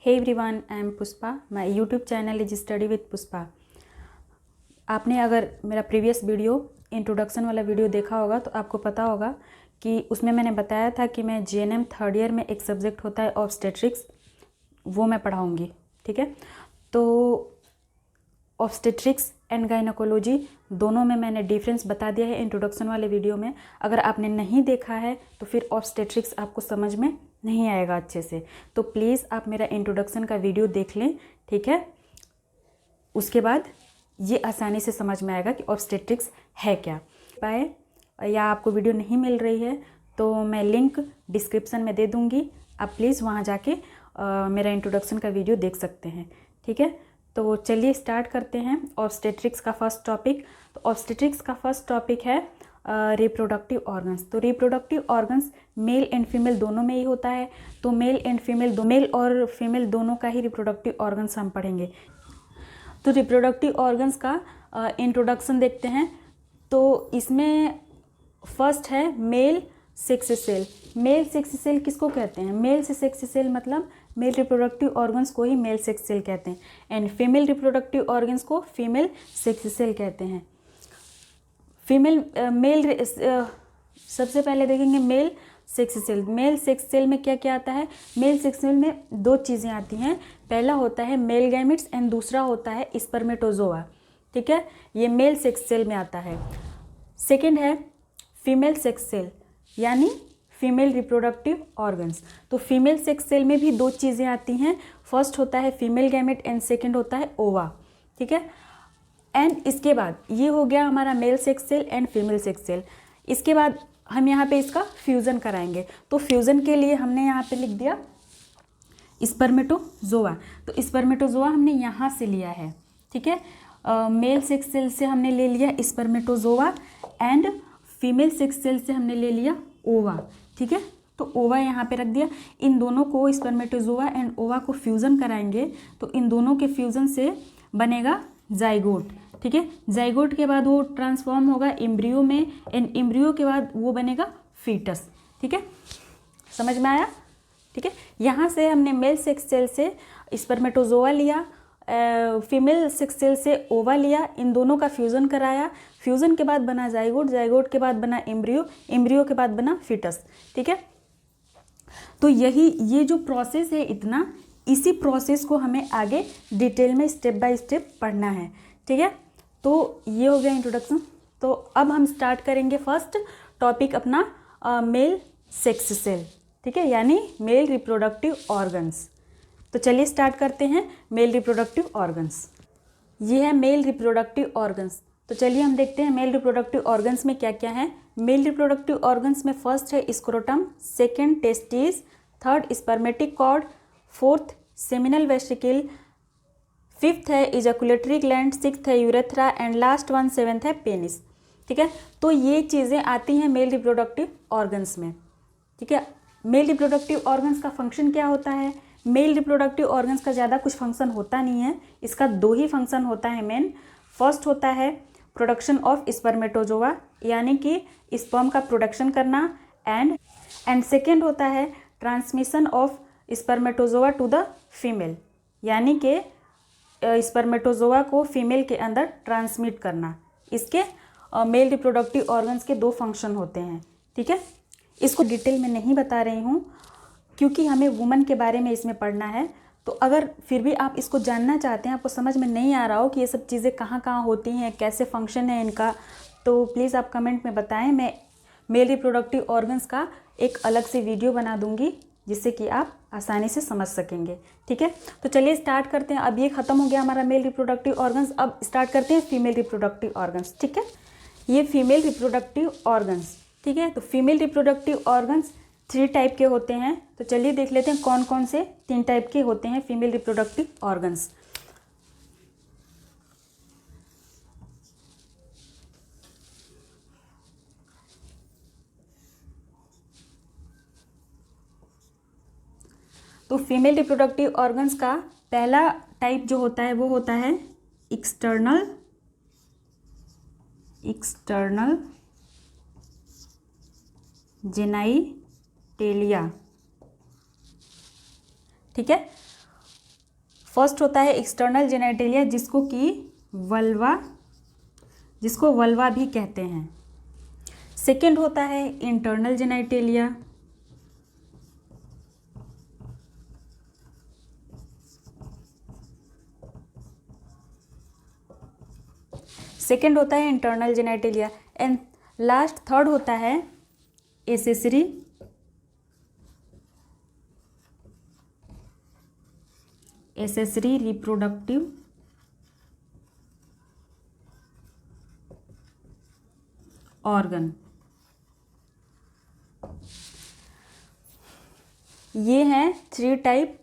Hey everyone, I am Pushpa. My YouTube channel is study with Pushpa. आपने अगर मेरा previous video introduction वाला video देखा होगा तो आपको पता होगा कि उसमें मैंने बताया था कि मैं जीएनएम थर्ड ईयर में एक सब्जेक्ट होता है ऑब्स्टेट्रिक्स, वो मैं पढ़ाऊँगी। ठीक है, तो ऑब्स्टेट्रिक्स एंड गायनेकोलॉजी दोनों में मैंने डिफरेंस बता दिया है इंट्रोडक्शन वाले वीडियो में। अगर आपने नहीं देखा है तो फिर ऑब्स्टेट्रिक्स आपको समझ में नहीं आएगा अच्छे से, तो प्लीज़ आप मेरा इंट्रोडक्शन का वीडियो देख लें। ठीक है, उसके बाद ये आसानी से समझ में आएगा कि ऑब्स्टेट्रिक्स है क्या। पाए या आपको वीडियो नहीं मिल रही है तो मैं लिंक डिस्क्रिप्शन में दे दूँगी, आप प्लीज़ वहाँ जाके मेरा इंट्रोडक्शन का वीडियो देख सकते हैं। ठीक है, तो चलिए स्टार्ट करते हैं ऑब्स्टेट्रिक्स का फर्स्ट टॉपिक। तो ऑब्स्टेट्रिक्स का फर्स्ट टॉपिक है रिप्रोडक्टिव ऑर्गन्स। तो reproductive organs male and female दोनों में ही होता है, तो मेल और फीमेल दोनों का ही रिप्रोडक्टिव ऑर्गन्स हम पढ़ेंगे। तो रिप्रोडक्टिव ऑर्गन्स का इंट्रोडक्शन देखते हैं। तो इसमें फर्स्ट है male sex cell. Male sex cell किसको कहते हैं? मेल से सेक्स सेल मतलब मेल रिप्रोडक्टिव ऑर्गन्स को ही मेल सेक्स सेल कहते हैं, एंड फीमेल रिप्रोडक्टिव ऑर्गन्स को फीमेल सेक्स सेल कहते हैं। सबसे पहले देखेंगे male sex cell. Male sex cell में क्या क्या आता है? मेल सेक्स सेल में दो चीज़ें आती हैं। पहला होता है मेल गैमेट्स एंड दूसरा होता है स्पर्मेटोजोआ। ठीक है, ये मेल सेक्स सेल में आता है। सेकंड है फीमेल सेक्स सेल, यानी फीमेल रिप्रोडक्टिव ऑर्गन्स। तो फीमेल सेक्स सेल में भी दो चीज़ें आती हैं। फर्स्ट होता है फीमेल गैमेट एंड सेकंड होता है ओवा। ठीक है, एंड इसके बाद ये हो गया हमारा male sex cell and female sex cell. इसके बाद हम यहाँ पे इसका फ्यूज़न कराएंगे। तो फ्यूज़न के लिए हमने यहाँ पे लिख दिया स्पर्मेटोजोआ। तो स्पर्मेटोजोआ हमने यहाँ से लिया है। ठीक है, मेल सेक्स सेल से हमने ले लिया spermatozoa and female sex cell से हमने ले लिया ओवा। ठीक है, तो ओवा यहाँ पे रख दिया। इन दोनों को स्पर्मेटोजोआ एंड ओवा को फ्यूज़न कराएंगे तो इन दोनों के फ्यूज़न से बनेगा जाइगोट। ठीक है, जाइगोट के बाद वो ट्रांसफॉर्म होगा एम्ब्रियो में, एंड एम्ब्रियो के बाद वो बनेगा फीटस। ठीक है, समझ में आया? ठीक है, यहाँ से हमने मेल सेक्स सेल से स्पर्मेटोजोआ लिया, फीमेल सेक्स सेल से ओवा लिया, इन दोनों का फ्यूज़न कराया। फ्यूज़न के बाद बना जाइगोट, जाइगोट के बाद बना एम्ब्रियो, एम्ब्रियो के बाद बना फीटस। ठीक है, तो ये जो प्रोसेस है इतना, इसी प्रोसेस को हमें आगे डिटेल में स्टेप बाय स्टेप पढ़ना है। ठीक है, तो ये हो गया इंट्रोडक्शन। तो अब हम स्टार्ट करेंगे फर्स्ट टॉपिक अपना मेल सेक्स सेल। ठीक है, यानी मेल रिप्रोडक्टिव ऑर्गन्स। तो चलिए स्टार्ट करते हैं मेल रिप्रोडक्टिव ऑर्गन्स। ये है मेल रिप्रोडक्टिव ऑर्गन्स। तो चलिए हम देखते हैं मेल रिप्रोडक्टिव ऑर्गन्स में क्या क्या है। मेल रिप्रोडक्टिव ऑर्गन्स में फर्स्ट है scrotum, second testis, third spermatic cord, fourth seminal vesicle, fifth है इजैकुलेटरी ग्लैंड, सिक्स्थ है urethra and last one seventh है पेनिस। ठीक है, तो ये चीज़ें आती हैं मेल रिप्रोडक्टिव ऑर्गन्स में। ठीक है, मेल रिप्रोडक्टिव ऑर्गन्स का फंक्शन क्या होता है? मेल रिप्रोडक्टिव ऑर्गन्स का ज़्यादा कुछ फंक्शन होता नहीं है, इसका दो ही फंक्शन होता है मेन। फर्स्ट होता है प्रोडक्शन ऑफ स्पर्मेटोजोआ, यानी कि स्पर्म का प्रोडक्शन करना, एंड सेकेंड होता है transmission of spermatozoa to the female, यानी कि स्पर्मेटोजोआ को फीमेल के अंदर ट्रांसमिट करना। इसके मेल रिप्रोडक्टिव ऑर्गन्स के दो फंक्शन होते हैं। ठीक है, इसको डिटेल में नहीं बता रही हूँ क्योंकि हमें वुमन के बारे में इसमें पढ़ना है। तो अगर फिर भी आप इसको जानना चाहते हैं, आपको समझ में नहीं आ रहा हो कि ये सब चीज़ें कहाँ कहाँ होती हैं, कैसे फंक्शन है इनका, तो प्लीज़ आप कमेंट में बताएं। मैं मेल रिप्रोडक्टिव ऑर्गन्स का एक अलग से वीडियो बना दूंगी जिससे कि आप आसानी से समझ सकेंगे। ठीक है, तो चलिए स्टार्ट करते हैं। अब ये खत्म हो गया हमारा मेल रिप्रोडक्टिव ऑर्गन्स, अब स्टार्ट करते हैं फीमेल रिप्रोडक्टिव ऑर्गन्स। ठीक है, ये फीमेल रिप्रोडक्टिव ऑर्गन्स। ठीक है, तो फीमेल रिप्रोडक्टिव ऑर्गन्स 3 टाइप के होते हैं। तो चलिए देख लेते हैं कौन कौन से 3 टाइप के होते हैं फीमेल रिप्रोडक्टिव ऑर्गन्स। तो फीमेल रिप्रोडक्टिव ऑर्गन्स का पहला टाइप जो होता है वो होता है एक्सटर्नल जेनाइटेलिया। ठीक है, फर्स्ट होता है एक्सटर्नल जेनेटेलिया, जिसको वल्वा भी कहते हैं। सेकेंड होता है internal genitalia, and last third होता है एसेसरी रिप्रोडक्टिव ऑर्गन। ये हैं 3 टाइप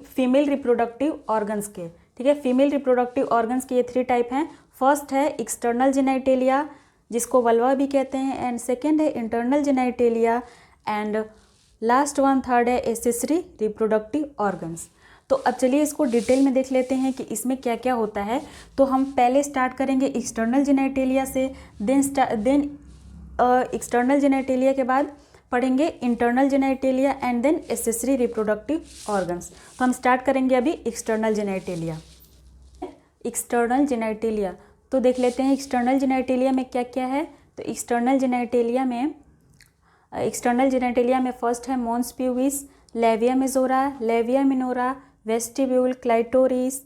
फीमेल रिप्रोडक्टिव ऑर्गन्स के, ठीक है। फीमेल रिप्रोडक्टिव ऑर्गन्स के ये 3 टाइप हैं। फर्स्ट है एक्सटर्नल जेनेटेलिया, जिसको वल्वा भी कहते हैं, एंड सेकेंड है internal genitalia, and last one third है एसेसरी रिप्रोडक्टिव ऑर्गन्स। तो अब चलिए इसको डिटेल में देख लेते हैं कि इसमें क्या क्या होता है। तो हम पहले स्टार्ट करेंगे एक्सटर्नल जेनेटेलिया से, देन एक्सटर्नल जेनेटेलिया के बाद पढ़ेंगे internal genitalia and then accessory reproductive organs. तो हम स्टार्ट करेंगे अभी एक्सटर्नल जेनेटेलिया। एक्सटर्नल जेनेटेलिया तो देख लेते हैं एक्सटर्नल जेनेटेलिया में क्या क्या है। तो एक्सटर्नल जेनेटेलिया में फर्स्ट है mons pubis, labia majora, labia minora, vestibule, clitoris,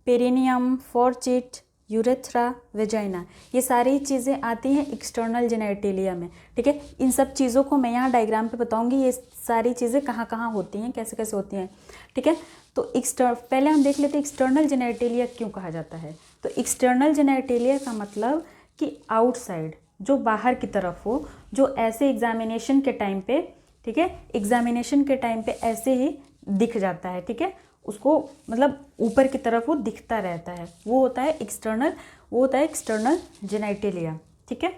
perineum, fourchette, urethra, vagina. ये सारी चीज़ें आती हैं एक्सटर्नल जेनेटेलिया में, ठीक है। इन सब चीज़ों को मैं यहाँ डायग्राम पे बताऊँगी, ये सारी चीज़ें कहाँ कहाँ होती हैं, कैसे कैसे होती हैं, ठीक है। तो पहले हम देख लेते हैं एक्सटर्नल जेनेटेलिया क्यों कहा जाता है। तो एक्सटर्नल जेनेटेलिया का मतलब कि आउटसाइड, जो बाहर की तरफ हो, जो ऐसे एग्जामिनेशन के टाइम पे, ठीक है, एग्जामिनेशन के टाइम पे ऐसे ही दिख जाता है, ठीक है, उसको मतलब ऊपर की तरफ वो दिखता रहता है, वो होता है एक्सटर्नल जेनेटेलिया, ठीक है।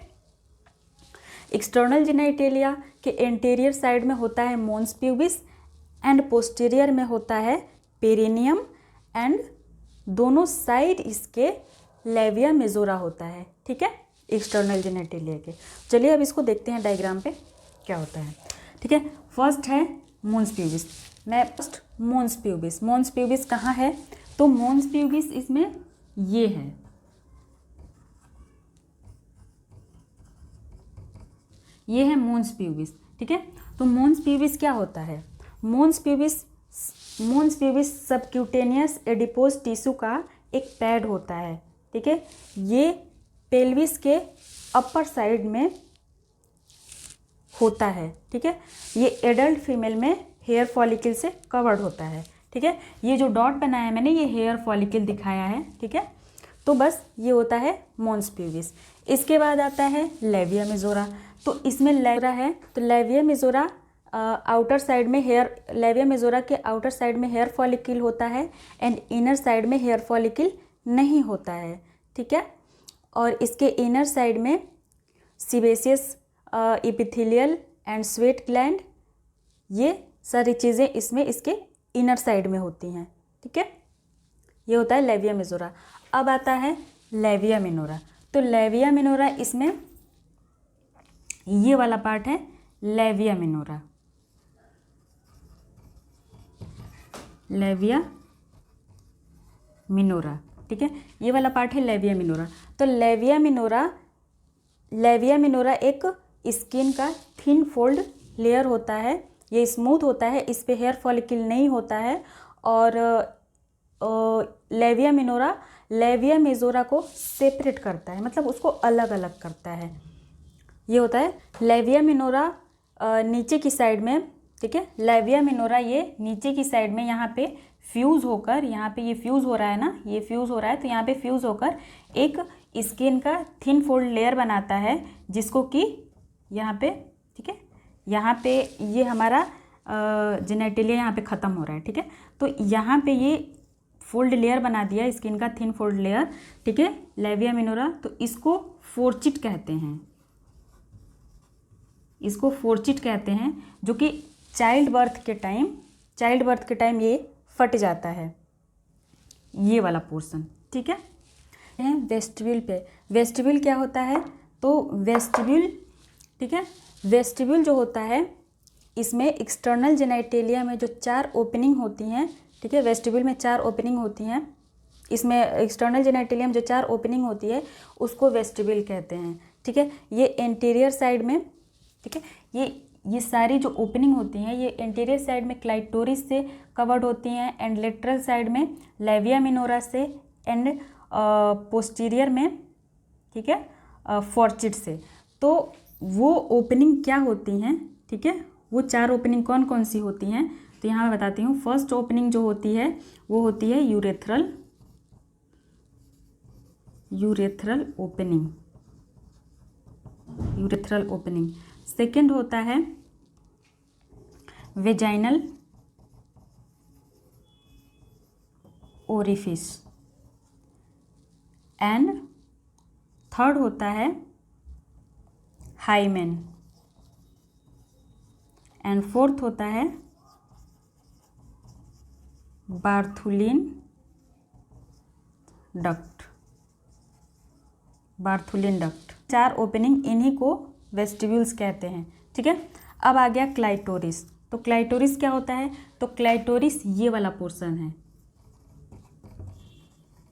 एक्सटर्नल जेनेटेलिया के एंटीरियर साइड में होता है मॉन्स प्यूबिस एंड पोस्टीरियर में होता है पेरिनियम, एंड दोनों साइड इसके लेविया मेजोरा होता है, ठीक है, एक्सटर्नल जेनेटेलिया के। चलिए अब इसको देखते हैं डायग्राम पे क्या होता है, ठीक है। फर्स्ट है मॉन्स प्यूबिस। मॉन्स प्यूबिस कहाँ है? तो मॉन्स प्यूबिस इसमें ये है, ये है मॉन्स प्यूबिस, ठीक है। तो मॉन्स प्यूबिस क्या होता है? Mons pubis subcutaneous adipose tissue का एक पैड होता है, ठीक है। ये पेल्विस के अपर साइड में होता है, ठीक है। ये एडल्ट फीमेल में हेयर फॉलिकल से कवर्ड होता है, ठीक है। ये जो डॉट बनाया मैंने, ये हेयर फॉलिकल दिखाया है, ठीक है। तो बस ये होता है मॉन्स प्यूबिस। इसके बाद आता है लेविया मेजोरा। तो इसमें लेविया है, तो लेविया मेजोरा आउटर साइड में लेविया मेजोरा के आउटर साइड में हेयर फॉलिकल होता है एंड इनर साइड में हेयर फॉलिकल नहीं होता है, ठीक है। और इसके इनर साइड में sebaceous epithelial and sweat gland, ये सारी चीज़ें इसमें इसके इनर साइड में होती हैं, ठीक है। ये होता है लेविया मेजोरा। अब आता है लेविया मिनोरा। तो लेविया मिनोरा इसमें ये वाला पार्ट है लेविया मिनोरा, ठीक है। ये वाला पार्ट है लेविया मिनोरा। तो लेविया मिनोरा एक स्किन का थिन फोल्ड लेयर होता है, ये स्मूथ होता है, इस पे हेयर फॉलिकल नहीं होता है। और लेविया मिनोरा लेविया मेजोरा को सेपरेट करता है, मतलब उसको अलग अलग करता है। ये होता है लेविया मिनोरा नीचे की साइड में, ठीक है। लेविया मिनोरा ये नीचे की साइड में यहाँ पे फ्यूज़ होकर, यहाँ पे ये फ्यूज़ हो रहा है ना, ये फ्यूज़ हो रहा है, तो यहाँ पे फ्यूज़ होकर एक स्किन का थिन फोल्ड लेयर बनाता है, जिसको कि यहाँ पे, ठीक है, यहाँ पे ये हमारा जेनेटेलिया यहाँ पे ख़त्म हो रहा है, ठीक है। तो यहाँ पे ये फोल्ड लेयर बना दिया, स्किन का थिन फोल्ड लेयर, ठीक है, लेविया मिनोरा। तो इसको फोर्चिट कहते हैं, जो कि चाइल्ड बर्थ के टाइम ये फट जाता है, ये वाला पोर्शन, ठीक है। वेस्टिब्यूल पे, वेस्टिब्यूल क्या होता है? तो वेस्टिब्यूल, ठीक है, वेस्टिब्यूल जो होता है इसमें एक्सटर्नल जेनिटेलिया में जो 4 ओपनिंग होती हैं, ठीक है, वेस्टिब्यूल में 4 ओपनिंग होती हैं, इसमें एक्सटर्नल जेनिटेलिया में जो 4 ओपनिंग होती है उसको वेस्टिब्यूल कहते हैं, ठीक है। ये एंटीरियर साइड में, ठीक है, ये सारी जो ओपनिंग होती हैं ये एंटीरियर साइड में क्लाइटोरिस से कवर्ड होती हैं एंड लेटरल साइड में लेविया मिनोरा से एंड पोस्टीरियर में, ठीक है, फॉर्चिड से। तो वो ओपनिंग क्या होती हैं, ठीक है, वो 4 ओपनिंग कौन कौन सी होती हैं, तो यहाँ मैं बताती हूँ। फर्स्ट ओपनिंग जो होती है वो होती है urethral opening, urethral opening. Second होता है वेजाइनल ओरिफिस एंड थर्ड होता है हाइमेन एंड फोर्थ होता है बार्थुलिन डक्ट। 4 ओपनिंग, इन्हीं को वेस्टिब्यूल्स कहते हैं, ठीक है। अब आ गया क्लाइटोरिस। तो क्लाइटोरिस क्या होता है, तो क्लाइटोरिस ये वाला पोर्शन है,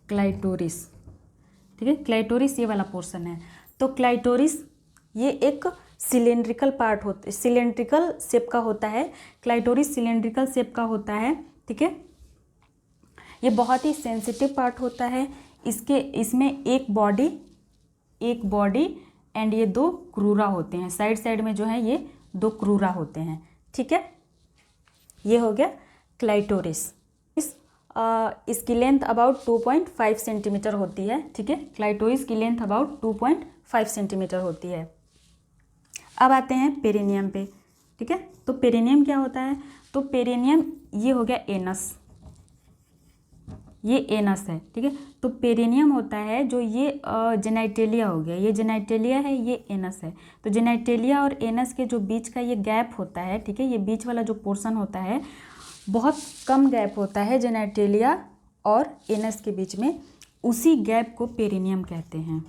क्लाइटोरिस, ठीक है, क्लाइटोरिस ये वाला पोर्शन है। तो क्लाइटोरिस ये एक सिलेंड्रिकल पार्ट होता है, सिलेंड्रिकल शेप का होता है, क्लाइटोरिस सिलेंड्रिकल शेप का होता है, ठीक है। ये बहुत ही सेंसिटिव पार्ट होता है। इसमें एक बॉडी एंड ये 2 क्रूरा होते हैं, साइड में जो है ये 2 क्रूरा होते हैं, ठीक है। ये हो गया क्लाइटोरिस। इसकी लेंथ अबाउट 2.5 सेंटीमीटर होती है, ठीक है, क्लाइटोरिस की लेंथ अबाउट 2.5 सेंटीमीटर होती है। अब आते हैं पेरिनियम पे, ठीक है। तो पेरिनियम क्या होता है, तो पेरिनियम ये हो गया एनस, ये एनस है, ठीक है। तो पेरिनियम होता है जो ये जेनाइटेलिया हो गया, ये जेनाइटेलिया है, ये एनस है। तो जेनाइटेलिया और एनस के जो बीच का ये गैप होता है, ठीक है, ये बीच वाला जो पोर्शन होता है बहुत कम गैप होता है जेनाइटेलिया और एनस के बीच में, उसी गैप को पेरिनियम कहते हैं,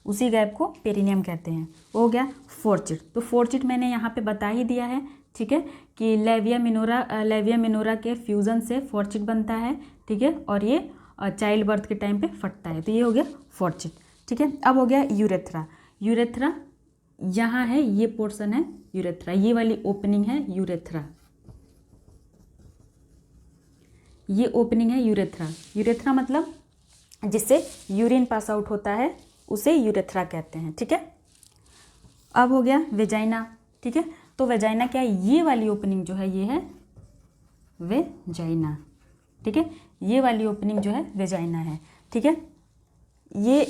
उसी गैप को पेरिनियम कहते हैं। वो हो गया फॉर्चिड। तो फॉर्चिड मैंने यहाँ पे बता ही दिया है, ठीक है, कि लेविया मिनोरा के फ्यूज़न से फॉर्चिड बनता है, ठीक है, और ये चाइल्ड बर्थ के टाइम पे फटता है। तो ये हो गया फॉर्चिड, ठीक है। अब हो गया यूरेथ्रा यहाँ है, ये पोर्शन है यूरेथ्रा, ये वाली ओपनिंग है यूरेथ्रा, ये ओपनिंग है यूरेथ्रा मतलब जिससे यूरिन पास आउट होता है उसे यूरेथ्रा कहते हैं, ठीक है। अब हो गया वेजाइना, ठीक है। तो वेजाइना क्या है, ये वाली ओपनिंग जो है ये है वेजाइना, ठीक है, ये वाली ओपनिंग जो है वेजाइना है, ठीक है। ये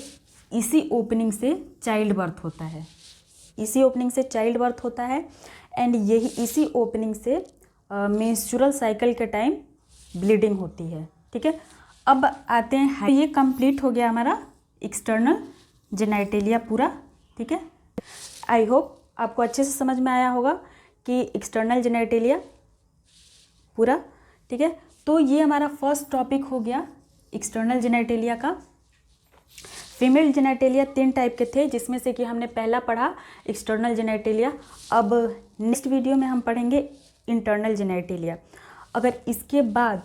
इसी ओपनिंग से चाइल्ड बर्थ होता है, इसी ओपनिंग से चाइल्ड बर्थ होता है एंड यही इसी ओपनिंग से मेंस्ट्रुअल साइकिल के टाइम ब्लीडिंग होती है, ठीक है। अब आते हैं, ये कंप्लीट हो गया हमारा एक्सटर्नल जेनाइटेलिया पूरा, ठीक है। आई होप आपको अच्छे से समझ में आया होगा कि एक्सटर्नल जेनाइटेलिया पूरा, ठीक है। तो ये हमारा फर्स्ट टॉपिक हो गया एक्सटर्नल जेनाइटेलिया का। फीमेल जेनाइटेलिया 3 टाइप के थे, जिसमें से कि हमने पहला पढ़ा एक्सटर्नल जेनाइटेलिया। अब नेक्स्ट वीडियो में हम पढ़ेंगे इंटरनल जेनाइटेलिया। अगर इसके बाद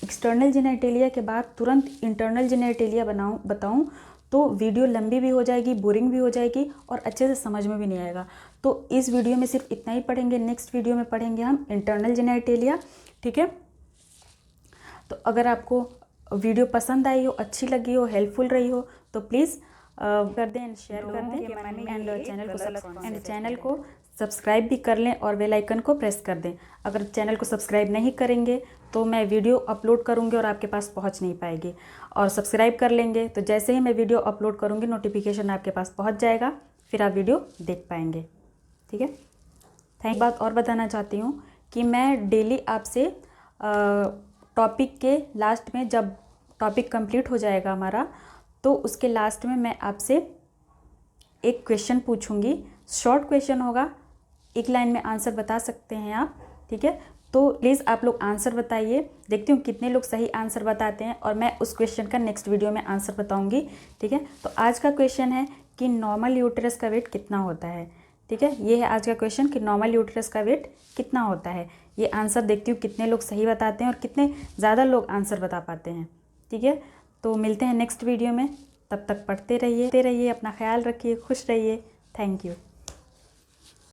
एक्सटर्नल जेनाइटेलिया के बाद तुरंत इंटरनल जेनाइटेलिया बताऊं तो वीडियो लंबी भी हो जाएगी, बोरिंग भी हो जाएगी और अच्छे से समझ में भी नहीं आएगा। तो इस वीडियो में सिर्फ इतना ही पढ़ेंगे, नेक्स्ट वीडियो में पढ़ेंगे हम इंटरनल जेनाइटेलिया, ठीक है। तो अगर आपको वीडियो पसंद आई हो, अच्छी लगी हो, हेल्पफुल रही हो तो प्लीज़ कर दें एंड शेयर कर दें एंड चैनल को सब्सक्राइब भी कर लें और बेल आइकन को प्रेस कर दें। अगर चैनल को सब्सक्राइब नहीं करेंगे तो मैं वीडियो अपलोड करूंगी और आपके पास पहुंच नहीं पाएगी, और सब्सक्राइब कर लेंगे तो जैसे ही मैं वीडियो अपलोड करूंगी नोटिफिकेशन आपके पास पहुंच जाएगा, फिर आप वीडियो देख पाएंगे, ठीक है। थैंक। बात और बताना चाहती हूँ कि मैं डेली आपसे टॉपिक के लास्ट में, जब टॉपिक कंप्लीट हो जाएगा हमारा, तो उसके लास्ट में मैं आपसे एक क्वेश्चन पूछूंगी। शॉर्ट क्वेश्चन होगा, 1 लाइन में आंसर बता सकते हैं आप, ठीक है। तो प्लीज़ आप लोग आंसर बताइए, देखती हूँ कितने लोग सही आंसर बताते हैं और मैं उस क्वेश्चन का नेक्स्ट वीडियो में आंसर बताऊंगी, ठीक है। तो आज का क्वेश्चन है कि नॉर्मल यूटेरस का वेट कितना होता है, ठीक है, ये है आज का क्वेश्चन कि नॉर्मल यूट्रस का वेट कितना होता है। ये आंसर देखती हूँ कितने लोग सही बताते हैं और कितने ज़्यादा लोग आंसर बता पाते हैं। ठीक है, तो मिलते हैं नेक्स्ट वीडियो में, तब तक पढ़ते रहिए, अपना ख्याल रखिए, खुश रहिए। Thank you.